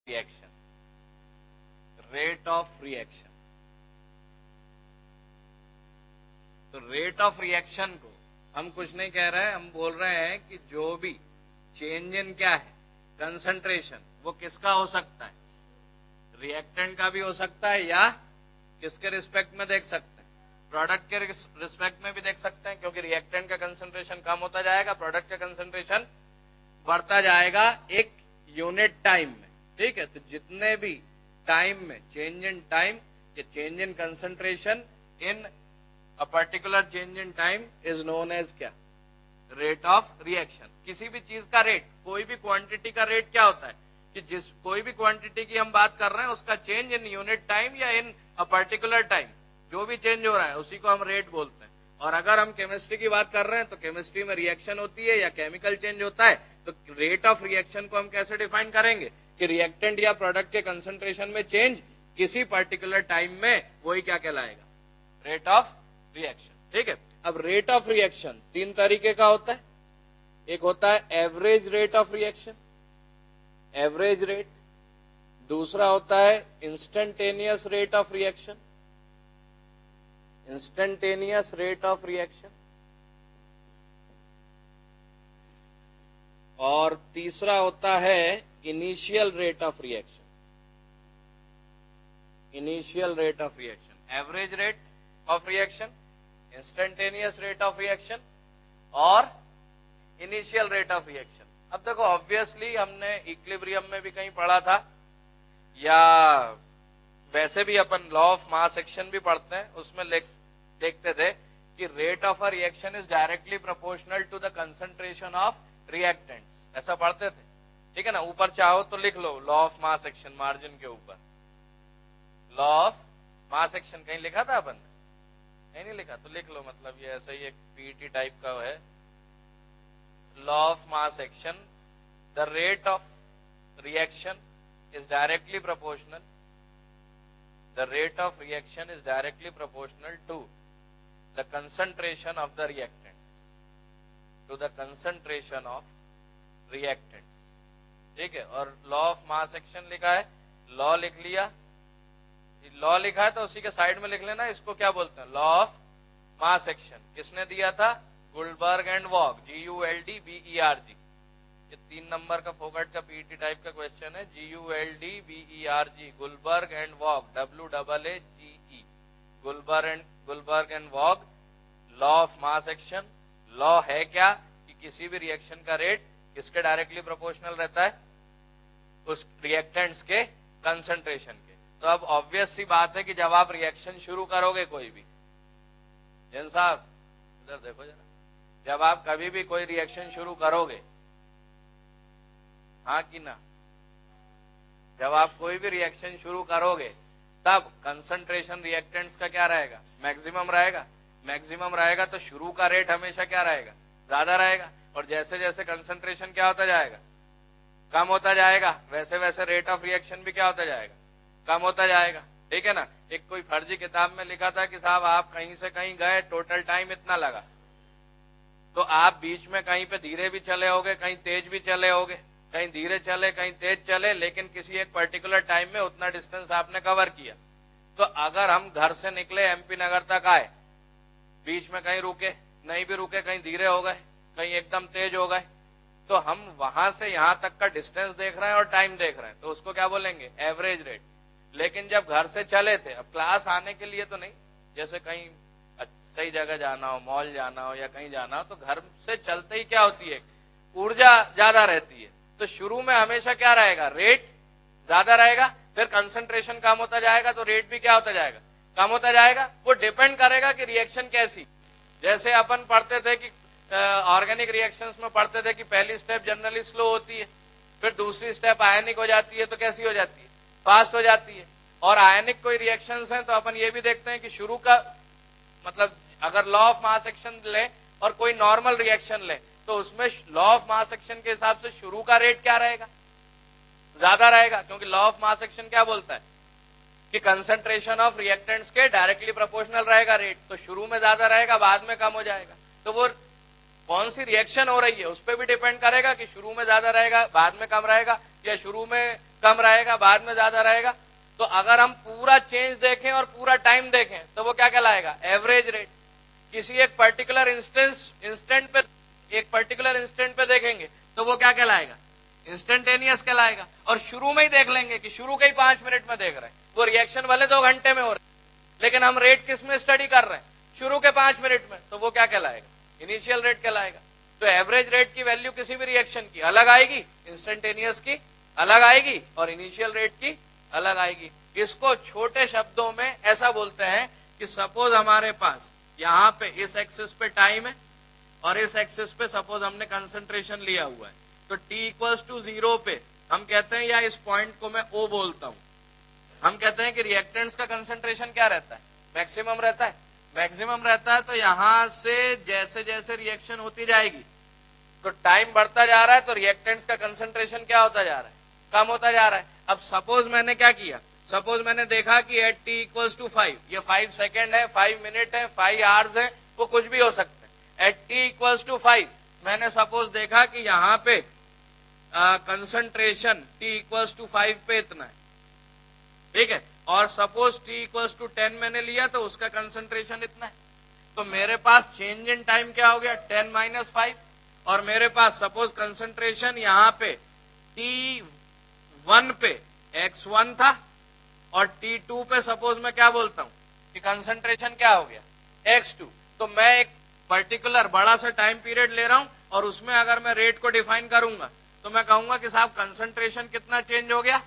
Reaction, rate of reaction. तो rate of reaction को हम कुछ नहीं कह रहे हैं, हम बोल रहे हैं कि जो भी चेंज इन क्या है कंसंट्रेशन, वो किसका हो सकता है, रिएक्टेंट का भी हो सकता है या किसके रिस्पेक्ट में देख सकते हैं, प्रोडक्ट के रिस्पेक्ट में भी देख सकते हैं, क्योंकि रिएक्टेंट का कंसंट्रेशन कम होता जाएगा, प्रोडक्ट का कंसंट्रेशन बढ़ता जाएगा एक यूनिट टाइम में। ठीक है, तो जितने भी टाइम में चेंज इन टाइम या change in concentration in a particular change in time is known as क्या, रेट ऑफ रिएक्शन। किसी भी चीज का रेट, कोई भी क्वांटिटी का रेट क्या होता है कि जिस कोई भी क्वांटिटी की हम बात कर रहे हैं उसका चेंज इन यूनिट टाइम या इन अ पर्टिकुलर टाइम जो भी चेंज हो रहा है उसी को हम रेट बोलते हैं। और अगर हम केमिस्ट्री की बात कर रहे हैं तो केमिस्ट्री में रिएक्शन होती है या केमिकल चेंज होता है, तो रेट ऑफ रिएक्शन को हम कैसे डिफाइन करेंगे कि रिएक्टेंट या प्रोडक्ट के कंसंट्रेशन में चेंज किसी पर्टिकुलर टाइम में, वही क्या कहलाएगा, रेट ऑफ रिएक्शन। ठीक है, अब रेट ऑफ रिएक्शन तीन तरीके का होता है। एक होता है average rate of reaction, average rate. दूसरा होता है instantaneous rate of reaction, instantaneous rate of reaction. और तीसरा होता है initial rate of reaction, initial rate of reaction. Average rate of reaction, instantaneous rate of reaction और इनिशियल रेट ऑफ रिएक्शन। अब देखो ऑब्वियसली हमने इक्विलिब्रियम में भी कहीं पढ़ा था या वैसे भी अपन लॉ ऑफ मास एक्शन भी पढ़ते हैं, उसमें देखते थे कि rate of a reaction is directly proportional to the concentration of reactants, ऐसा पढ़ते थे। ठीक है ना, ऊपर चाहो तो लिख लो law of mass action margin के ऊपर, लॉ ऑफ मास एक्शन। कहीं लिखा था अपन, कहीं नहीं लिखा तो लिख लो, मतलब ये ऐसा ही एक पीईटी टाइप का है। Law of mass action, the rate of reaction is directly proportional, the rate of reaction is directly proportional to the concentration of the reactants, to the concentration of reactants। ठीक है, और law of mass action लिखा है, law लिख लिया, law लिखा है तो उसी के साइड में लिख लेना इसको क्या बोलते हैं, लॉ ऑफ मास एक्शन। किसने दिया था, Guldberg and Waage, GULDBERG। 3 number का फोकट का पीईटी टाइप का क्वेश्चन है, GULDBERG, Guldberg and Waage, WAAGE, Guldberg and Waage. Law of mass action, law है क्या कि किसी भी रिएक्शन का रेट किसके डायरेक्टली प्रोपोर्शनल रहता है, उस रिएक्टेंट्स के कंसंट्रेशन के। तो अब ऑब्वियस सी बात है कि जब आप रिएक्शन शुरू करोगे कोई भी, जैन साहब इधर देखो जरा, जब आप कभी भी कोई रिएक्शन शुरू करोगे, हाँ कि ना, जब आप कोई भी रिएक्शन शुरू करोगे तब कंसंट्रेशन रिएक्टेंट्स का क्या रहेगा, मैक्सिमम रहेगा। मैक्सिमम रहेगा तो शुरू का रेट हमेशा क्या रहेगा, ज्यादा रहेगा। और जैसे जैसे कंसंट्रेशन क्या होता जाएगा, कम होता जाएगा, वैसे वैसे रेट ऑफ रिएक्शन भी क्या होता जाएगा, कम होता जाएगा। ठीक है ना, एक कोई फर्जी किताब में लिखा था कि साहब आप कहीं से कहीं गए, टोटल टाइम इतना लगा, तो आप बीच में कहीं पे धीरे भी चले होगे, कहीं तेज भी चले होगे, कहीं धीरे चले कहीं तेज चले, लेकिन किसी एक पर्टिकुलर टाइम में उतना डिस्टेंस आपने कवर किया। तो अगर हम घर से निकले एमपी नगर तक आए, बीच में कहीं रुके, नहीं भी रुके, कहीं धीरे हो गए, कहीं एकदम तेज हो गए, तो हम वहां से यहां तक का डिस्टेंस देख रहे हैं और टाइम देख रहे हैं, तो उसको क्या बोलेंगे, एवरेज रेट। लेकिन जब घर से चले थे, अब क्लास आने के लिए तो नहीं, जैसे कहीं सही जगह जाना हो, मॉल जाना हो या कहीं जाना हो, तो घर से चलते ही क्या होती है, ऊर्जा ज्यादा रहती है। तो शुरू में हमेशा क्या रहेगा, रेट ज्यादा रहेगा, फिर कंसंट्रेशन कम होता जाएगा तो रेट भी क्या होता जाएगा, कम होता जाएगा। वो डिपेंड करेगा कि रिएक्शन कैसी, जैसे अपन पढ़ते थे कि ऑर्गेनिक रिएक्शंस में पढ़ते थे कि पहली स्टेप जनरली स्लो होती है, फिर दूसरी स्टेप आयनिक हो जाती है तो कैसी हो जाती है, फास्ट हो जाती है। और आयनिक कोई रिएक्शंस हैं तो अपन ये भी देखते हैं कि शुरू का मतलब अगर लॉ ऑफ मास एक्शन ले और कोई नॉर्मल रिएक्शन ले, तो उसमें लॉ ऑफ मास एक्शन के हिसाब से शुरू का रेट क्या रहेगा, ज्यादा रहेगा, क्योंकि लॉ ऑफ मास एक्शन क्या बोलता है कि कंसंट्रेशन ऑफ रिएक्टेंट्स के डायरेक्टली प्रोपोर्शनल रहेगा रेट, तो शुरू में ज्यादा रहेगा, बाद में कम हो जाएगा। तो वो कौन सी रिएक्शन हो रही है उस पर भी डिपेंड करेगा कि शुरू में ज्यादा रहेगा बाद में कम रहेगा, या शुरू में कम रहेगा, बाद में ज्यादा रहेगा। तो अगर हम पूरा चेंज देखें और पूरा टाइम देखें तो वो क्या कहलाएगा? Average rate. किसी एक पर्टिकुलर इंस्टेंट पे देखेंगे तो वो क्या कहलाएगा? इंस्टेंटेनियस कहलाएगा। और शुरू में ही देख लेंगे कि शुरू के ही 5 मिनट में देख रहे हैं, वो रिएक्शन वाले 2 घंटे में हो रहे हैं, लेकिन हम रेट किस में स्टडी कर रहे हैं? शुरू के 5 मिनट में, तो वो क्या कहलाएगा? इनिशियल रेट कहलाएगा। तो एवरेज रेट की वैल्यू किसी भी रिएक्शन की अलग आएगी, इंस्टेंटेनियस की अलग आएगी और इनिशियल रेट की अलग आएगी। इसको छोटे शब्दों में ऐसा बोलते हैं कि सपोज हमारे पास यहां पे इस एक्सिस पे टाइम है और इस एक्सिस पे सपोज हमने कंसंट्रेशन लिया हुआ है, तो t इक्वल्स टू 0 पे हम कहते हैं, या इस पॉइंट को मैं O बोलता हूं, हम कहते हैं कि रिएक्टेंट्स का कंसंट्रेशन क्या रहता है? मैक्सिमम रहता है। मैक्सिमम रहता है तो यहां से जैसे जैसे रिएक्शन होती जाएगी तो टाइम बढ़ता जा रहा है, तो रिएक्टेंट्स का कंसंट्रेशन क्या होता जा रहा है? कम होता जा रहा है। अब सपोज मैंने क्या किया, सपोज मैंने देखा कि एट t इक्वल्स टू 5, ये 5 सेकेंड है, 5 मिनट है, 5 आवर्स है, वो कुछ भी हो सकता है। एट t इक्वल्स टू 5 मैंने सपोज देखा कि यहाँ पे कंसंट्रेशन t इक्वल्स टू 5 पे इतना है, ठीक है, और सपोज t इक्वल्स टू 10 मैंने लिया तो उसका कंसंट्रेशन इतना है। तो मेरे पास चेंज इन टाइम क्या हो गया? 10 माइनस 5। और मेरे पास सपोज कंसंट्रेशन यहाँ पे T1 पे x1 था और T2 पे सपोज मैं क्या बोलता हूं कि कंसंट्रेशन क्या हो गया? x2। तो मैं एक पर्टिकुलर बड़ा सा टाइम पीरियड ले रहा हूं और उसमें अगर मैं रेट को डिफाइन करूंगा तो मैं कहूंगा कि साहब कंसंट्रेशन कितना चेंज हो गया?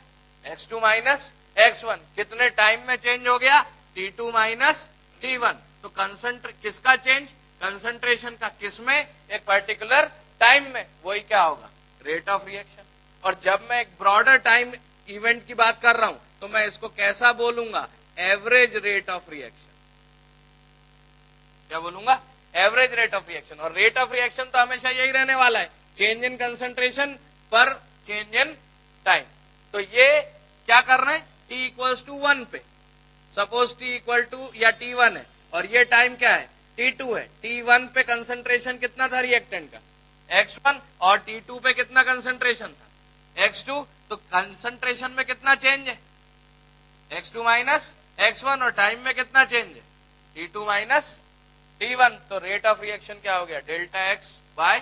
x2 minus x1। कितने टाइम में चेंज हो गया? T2 minus T1। तो किसका चेंज? कंसंट्रेशन का। किसमें? एक पर्टिकुलर टाइम में। वही क्या होगा? Rate of reaction. और जब मैं एक ब्रॉडर टाइम इवेंट की बात कर रहा हूं तो मैं इसको कैसा बोलूंगा? Average rate of reaction. क्या बोलूंगा? Average rate of reaction. और रेट ऑफ रिएक्शन तो हमेशा यही रहने वाला है, चेंज इन कंसंट्रेशन पर चेंज इन टाइम। तो ये क्या कर रहे हैं? t इक्वल्स टू 1 पे सपोज t इक्वल टू या T1 है और ये टाइम क्या है? T2 है। T1 पे कंसंट्रेशन कितना था रिएक्टेंट का? x1। और T2 पे कितना कंसंट्रेशन था? x2। तो कंसंट्रेशन में कितना चेंज है? x2 minus x1। और टाइम में कितना चेंज है? T2 minus T1। तो रेट ऑफ रिएक्शन क्या हो गया? Delta x by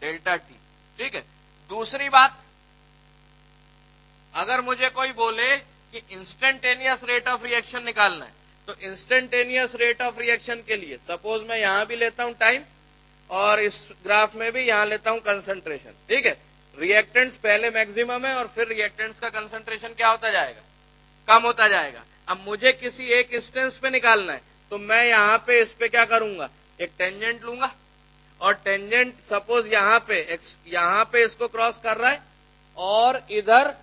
delta t। ठीक है। दूसरी बात, अगर मुझे कोई बोले कि इंस्टेंटेनियस रेट ऑफ रिएक्शन निकालना है तो इंस्टेंटेनियस रेट ऑफ रिएक्शन के लिए सपोज मैं यहां भी लेता हूं टाइम और इस ग्राफ में भी यहां लेता हूं कंसंट्रेशन। ठीक है। रिएक्टेंट्स पहले मैक्सिमम है और फिर रिएक्टेंट्स का कंसंट्रेशन क्या होता जाएगा? कम होता जाएगा। अब मुझे किसी एक इंस्टेंस पे निकालना है तो मैं यहां पे इस पे क्या करूंगा? एक टेंजेंट लूंगा और टेंजेंट सपोज यहां पे इसको क्रॉस कर रहा है और इधर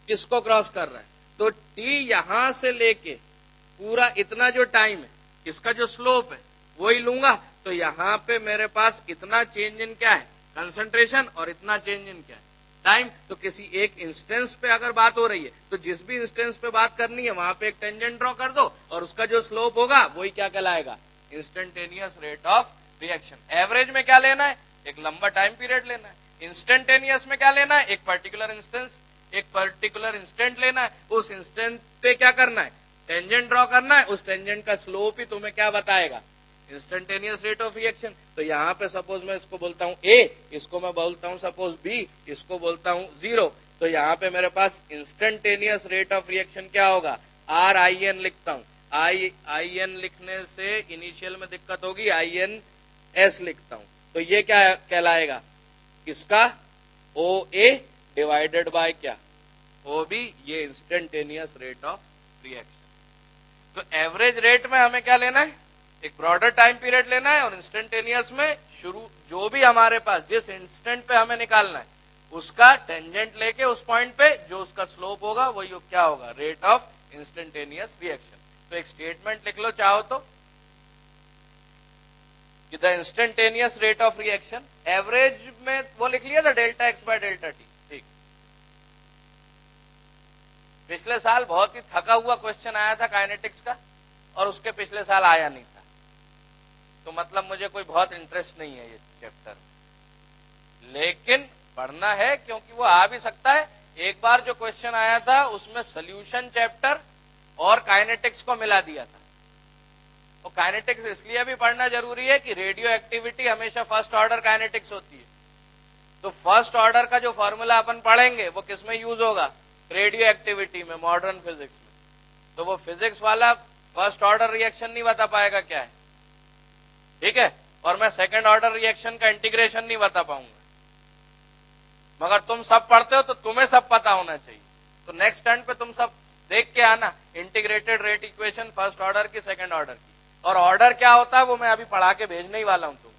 इसको क्रॉस कर रहा है। तो t यहां से लेके पूरा इतना जो टाइम है, इसका जो स्लोप है वही लूंगा। तो यहां पे मेरे पास इतना चेंज इन क्या है? कंसंट्रेशन। और इतना चेंज इन क्या है? टाइम। तो किसी एक इंस्टेंस पे अगर बात हो रही है तो जिस भी इंस्टेंस पे बात करनी है वहां पे एक टेंजेंट ड्रॉ कर दो और उसका जो स्लोप होगा वही क्या कहलाएगा? Instantaneous rate of reaction. Average में क्या लेना है? एक लंबा टाइम पीरियड लेना है। इंस्टेंटेनियस में क्या लेना है? एक पर्टिकुलर इंस्टेंट लेना है। उस इंस्टेंट पे क्या करना है? टेंजेंट ड्रॉ करना है। उस टेंजेंट का स्लोप ही तुम्हें क्या बताएगा? Instantaneous rate of reaction. तो यहाँ पे सपोज मैं इसको बोलता हूँ A, इसको मैं बोलता हूँ सपोज B, इसको बोलता हूँ 0। तो यहाँ पे मेरे पास इंस्टेंटेनियस रेट ऑफ रिएक्शन क्या होगा? RIN लिखता हूँ। IN लिखने से इनिशियल में दिक्कत होगी, INS लिखता हूँ। तो ये क्या कहलाएगा? किसका? OA डिवाइडेड बाय क्या? OB। ये इंस्टेंटेनियस रेट ऑफ रिएक्शन। तो एवरेज रेट में हमें क्या लेना है? एक ब्रॉडर टाइम पीरियड लेना है और इंस्टेंटेनियस में शुरू जो भी हमारे पास जिस इंस्टेंट पे हमें निकालना है उसका टेंजेंट लेके उस पॉइंट पे जो उसका स्लोप होगा वही क्या होगा? Rate of instantaneous reaction. तो एक स्टेटमेंट लिख लो चाहो तो कि the instantaneous rate of reaction, average में वो लिख लिया था delta x by delta T. ठीक। पिछले साल बहुत ही थका हुआ क्वेश्चन आया था काइनेटिक्स का और उसके पिछले साल आया नहीं था, तो मतलब मुझे कोई बहुत इंटरेस्ट नहीं है ये चैप्टर, लेकिन पढ़ना है क्योंकि वो आ भी सकता है। एक बार जो क्वेश्चन आया था उसमें सोल्यूशन चैप्टर और काइनेटिक्स को मिला दिया था। तो काइनेटिक्स इसलिए भी पढ़ना जरूरी है कि रेडियो एक्टिविटी हमेशा फर्स्ट ऑर्डर काइनेटिक्स होती है। तो फर्स्ट ऑर्डर का जो फॉर्मूला अपन पढ़ेंगे वो किसमें यूज होगा? रेडियो एक्टिविटी में, मॉडर्न फिजिक्स में। तो वो फिजिक्स वाला फर्स्ट ऑर्डर रिएक्शन नहीं बता पाएगा क्या है, ठीक है, और मैं सेकंड ऑर्डर रिएक्शन का इंटीग्रेशन नहीं बता पाऊंगा। मगर तुम सब पढ़ते हो तो तुम्हें सब पता होना चाहिए। तो नेक्स्ट टर्न पे तुम सब देख के आना, integrated rate equation first order की, सेकंड ऑर्डर की, और ऑर्डर क्या होता है वो मैं अभी पढ़ा के भेजने ही वाला हूं तुम।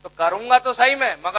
तो करूंगा तो सही में, मगर